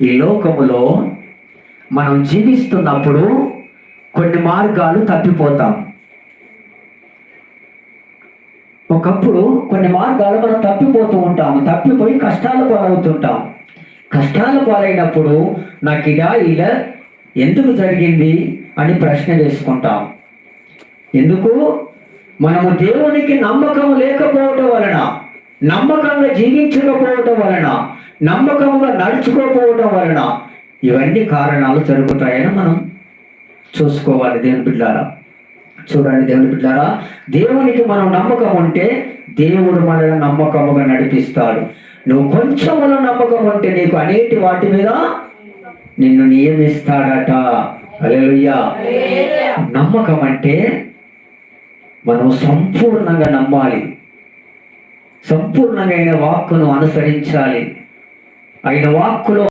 ఈ లోకములో మనం జీవిస్తున్నప్పుడు కొన్ని మార్గాలు తప్పిపోతాం. ఒకప్పుడు కొన్ని మార్గాలు మనం తప్పిపోతూ ఉంటాము, తప్పిపోయి కష్టాలు పాలవుతుంటాం. కష్టాలు పాలైనప్పుడు నాకు ఇలా ఎందుకు జరిగింది అని ప్రశ్న వేసుకుంటాం. ఎందుకు? మనము దేవునికి నమ్మకం లేకపోవటం వలన, నమ్మకంగా జీవించకపోవటం వలన, నమ్మకంగా నడుచుకోకపోవటం వలన ఇవన్నీ కారణాలు జరుగుతాయని మనం చూసుకోవాలి. దేవుని బిడ్డలారా, చూడండి దేవుని బిడ్డలారా, దేవునికి మనం నమ్మకం ఉంటే దేవుడు మనల్ని నమ్మకముగా నడిపిస్తాడు. నువ్వు కొంచెంలో నమ్మకం ఉంటే నీకు అనేటి వాటి మీద నిన్ను నియమిస్తాడట. హల్లెలూయా. నమ్మకం అంటే మనం సంపూర్ణంగా నమ్మాలి, సంపూర్ణంగా ఆయన వాక్కును అనుసరించాలి. ఆయన వాక్కులో